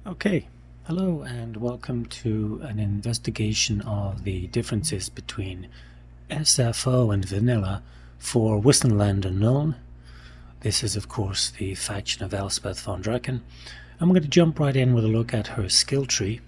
Okay, hello and welcome to an investigation of the differences between SFO and vanilla for Wissenland and Nuln. This is of course the faction of Elspeth von Draken. I'm going to jump right in with a look at her skill tree.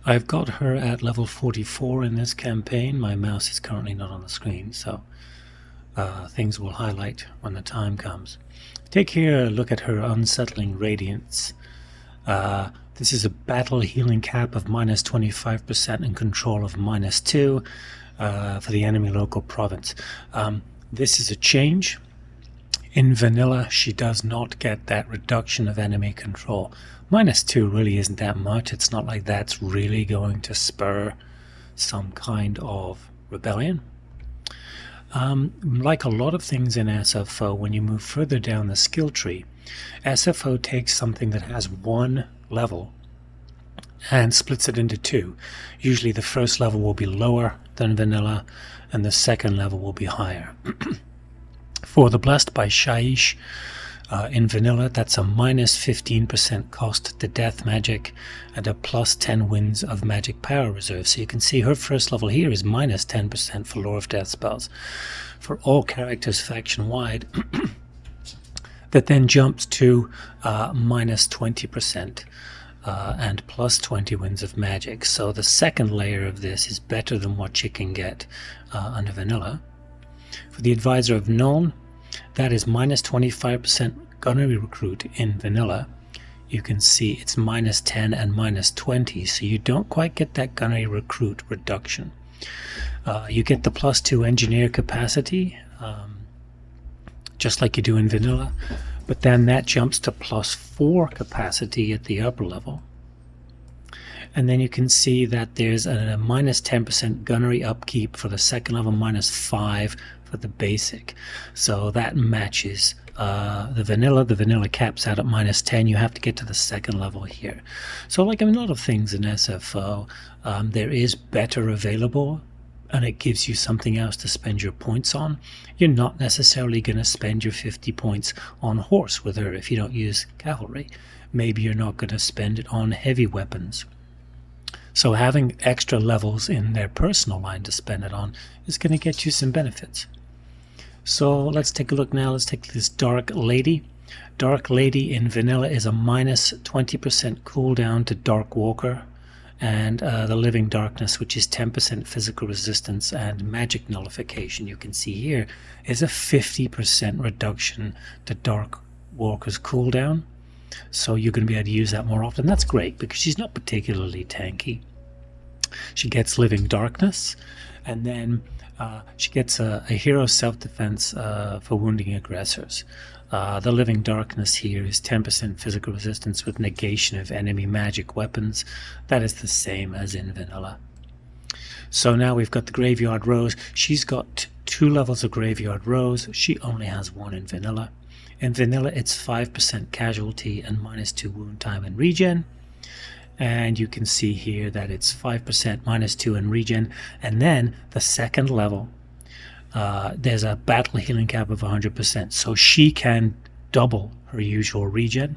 I've got her at level 44 in this campaign. My mouse is currently not on the screen, so things will highlight when the time comes. Take here a look at her unsettling radiance. This is a battle healing cap of minus 25% and control of minus 2 for the enemy local province. This is a change. In vanilla, she does not get that reduction of enemy control. Minus 2 really isn't that much. It's not like that's really going to spur some kind of rebellion. Like a lot of things in SFO, when you move further down the skill tree, SFO takes something that has one level and splits it into two. Usually the first level will be lower than vanilla and the second level will be higher. For the Blessed by Shaiish in vanilla, that's a minus 15% cost to death magic and a plus 10 wins of magic power reserve. So you can see her first level here is minus 10% for Lore of Death spells. For all characters faction wide, that then jumps to minus 20% and plus 20 wins of magic. So the second layer of this is better than what you can get under vanilla. For the Advisor of Nuln, that is minus 25% Gunnery recruit in vanilla. You can see it's minus 10 and minus 20, so you don't quite get that Gunnery recruit reduction. You get the plus 2 engineer capacity, just like you do in vanilla, but then that jumps to plus 4 capacity at the upper level. And then you can see that there's a minus 10% gunnery upkeep for the second level, minus 5 for the basic. So that matches the vanilla. The vanilla caps out at minus 10. You have to get to the second level here. So like a lot of things in SFO, there is better available, and it gives you something else to spend your points on. You're not necessarily going to spend your 50 points on horse with her if you don't use cavalry. Maybe you're not going to spend it on heavy weapons. So having extra levels in their personal line to spend it on is going to get you some benefits. So let's take a look now. Let's take this Dark Lady. Dark Lady in vanilla is a minus 20% cooldown to Dark Walker, and the Living Darkness, which is 10% physical resistance and magic nullification. You can see here is a 50% reduction to Dark Walker's cooldown. So you're going to be able to use that more often. That's great because she's not particularly tanky. She gets Living Darkness, and then she gets a hero self-defense for wounding aggressors. The Living Darkness here is 10% physical resistance with negation of enemy magic weapons. That is the same as in vanilla. So now we've got the Graveyard Rose. She's got 2 levels of Graveyard Rose. She only has 1 in vanilla. In vanilla, it's 5% casualty and minus 2 wound time and regen. And you can see here that it's 5% minus 2 in regen. And then the second level, there's a battle healing cap of 100%. So she can double her usual regen.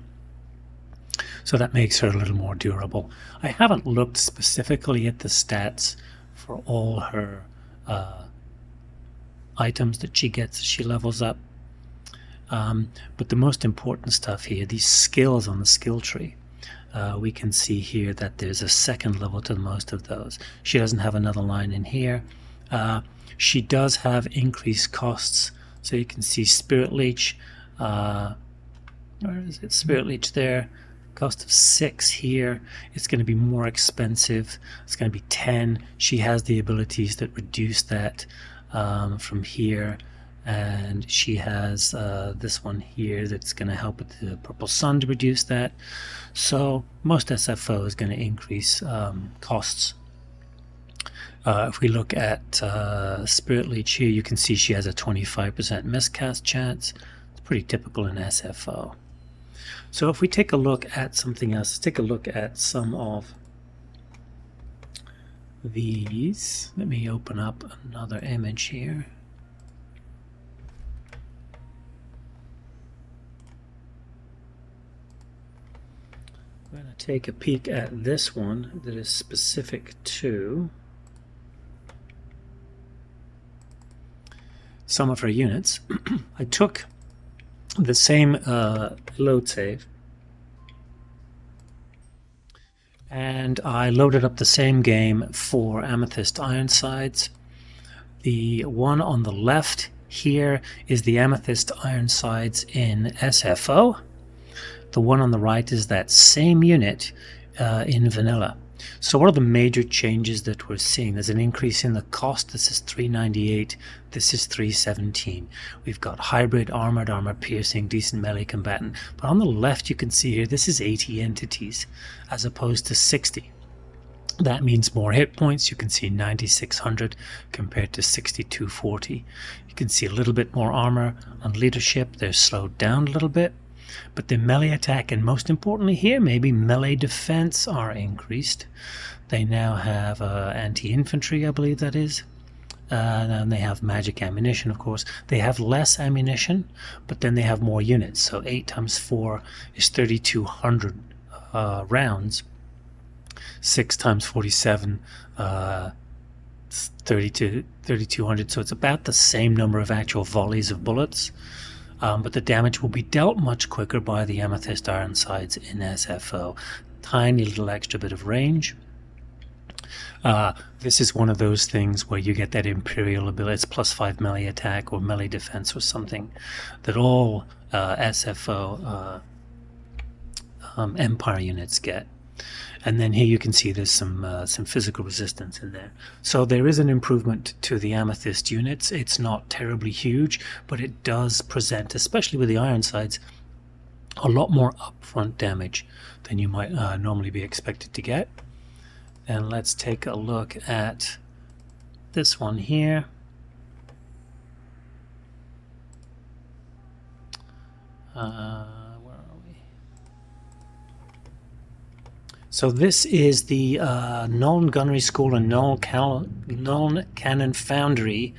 So that makes her a little more durable. I haven't looked specifically at the stats for all her items that she gets as she levels up. But the most important stuff here, these skills on the skill tree, we can see here that there's a second level to most of those. She doesn't have another line in here. She does have increased costs. So you can see Spirit Leech. Where is it? Spirit Leech there. Cost of 6 here. It's going to be more expensive. It's going to be 10. She has the abilities that reduce that from here. And she has this one here that's going to help with the Purple Sun to reduce that. So most SFO is going to increase costs. If we look at Spirit Leech here, you can see she has a 25% miscast chance. It's pretty typical in SFO. So if we take a look at something else, let's take a look at some of these. Let me open up another image here. We're going to take a peek at this one that is specific to some of our units. I took the same load save and I loaded up the same game for Amethyst Ironsides. The one on the left here is the Amethyst Ironsides in SFO. The one on the right is that same unit in vanilla. So what are the major changes that we're seeing? There's an increase in the cost. This is $398. This is $317. We've got hybrid, armored, armor piercing, decent melee combatant. But on the left you can see here this is 80 entities as opposed to 60. That means more hit points. You can see 9,600 compared to 6,240. You can see a little bit more armor on leadership. They're slowed down a little bit. But the melee attack and most importantly here, maybe melee defense are increased. They now have anti-infantry, I believe that is. And they have magic ammunition, of course. They have less ammunition, but then they have more units. So 8 times 4 is 3,200 rounds. 6 times 47, 3,200. So it's about the same number of actual volleys of bullets. But the damage will be dealt much quicker by the Amethyst Ironsides in SFO. Tiny little extra bit of range. This is one of those things where you get that Imperial ability. It's +5 melee attack or melee defense or something that all SFO Empire units get. And then here you can see there's some physical resistance in there. So there is an improvement to the Amethyst units. It's not terribly huge, but it does present, especially with the Ironsides, a lot more upfront damage than you might normally be expected to get. And let's take a look at this one here. So this is the Nuln Gunnery School and Nuln Cannon Foundry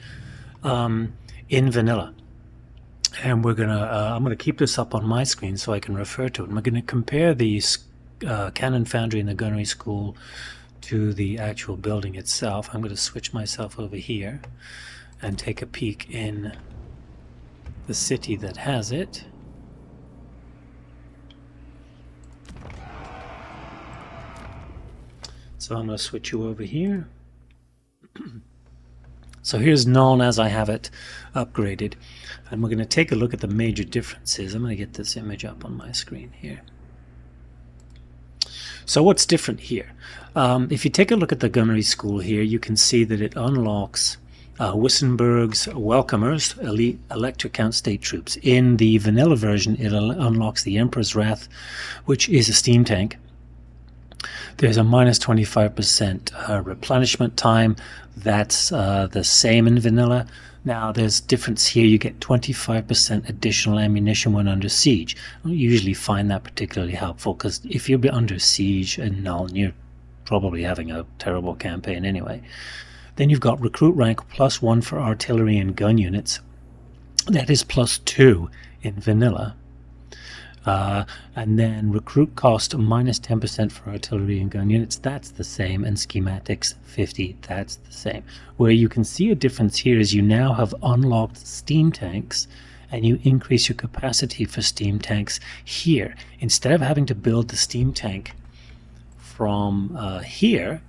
in vanilla. And we're gonna I'm gonna keep this up on my screen so I can refer to it. And we're gonna compare the Cannon Foundry and the Gunnery School to the actual building itself. I'm gonna switch myself over here and take a peek in the city that has it. So I'm going to switch you over here. So here's Nuln as I have it upgraded. And we're going to take a look at the major differences. I'm going to get this image up on my screen here. So what's different here? If you take a look at the Gunnery School here, you can see that it unlocks Wissenberg's Welcomers, elite Electric Count State Troops. In the vanilla version, it unlocks the Emperor's Wrath, which is a steam tank. There's a -25% replenishment time. That's the same in vanilla. Now there's difference here. You get 25% additional ammunition when under siege. I don't usually find that particularly helpful because if you're under siege in Nuln, you're probably having a terrible campaign anyway. Then you've got recruit rank +1 for artillery and gun units. That is +2 in vanilla. And then recruit cost -10% for artillery and gun units, that's the same, and schematics 50, that's the same. Where you can see a difference here is you now have unlocked steam tanks and you increase your capacity for steam tanks here. Instead of having to build the steam tank from here,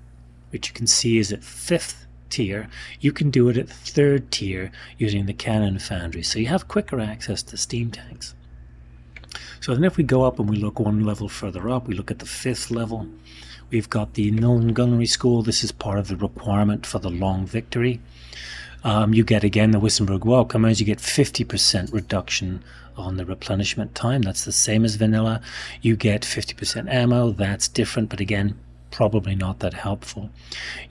which you can see is at 5th tier, you can do it at 3rd tier using the Cannon Foundry. So you have quicker access to steam tanks. So then if we go up and we look one level further up, we look at the 5th level, we've got the Nuln Gunnery School. This is part of the requirement for the long victory. You get again the Wissenberg Welcomers, you get 50% reduction on the replenishment time. That's the same as vanilla. You get 50% ammo, that's different, but again, probably not that helpful.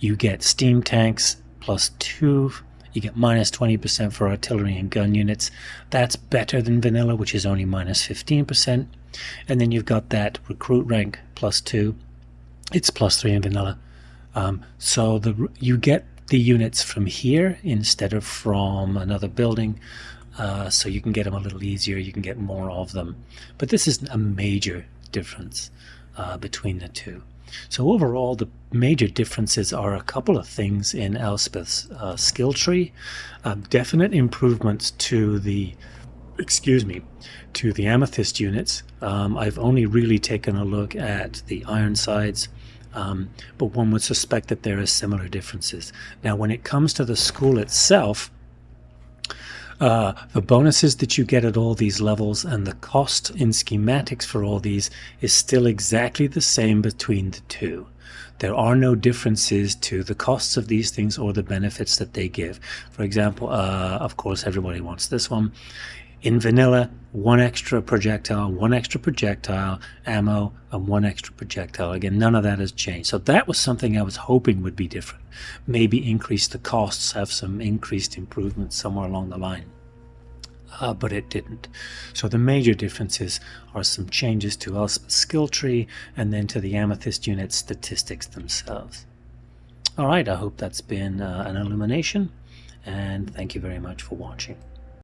You get steam tanks +2. You get -20% for artillery and gun units. That's better than vanilla, which is only -15%. And then you've got that recruit rank +2. It's +3 in vanilla. So you get the units from here instead of from another building. So you can get them a little easier. You can get more of them. But this isn't a major difference. between the two. So overall, the major differences are a couple of things in Elspeth's skill tree. Definite improvements to the Amethyst units. I've only really taken a look at the Ironsides, but one would suspect that there are similar differences. Now, when it comes to the school itself, the bonuses that you get at all these levels and the cost in schematics for all these is still exactly the same between the two. There are no differences to the costs of these things or the benefits that they give. For example, of course, everybody wants this one. In vanilla, 1 extra projectile, 1 extra projectile, ammo, and 1 extra projectile. Again, none of that has changed. So that was something I was hoping would be different. Maybe increase the costs, have some increased improvements somewhere along the line. But it didn't. So the major differences are some changes to Elspeth's skill tree and then to the Amethyst unit statistics themselves. All right, I hope that's been an illumination, and thank you very much for watching.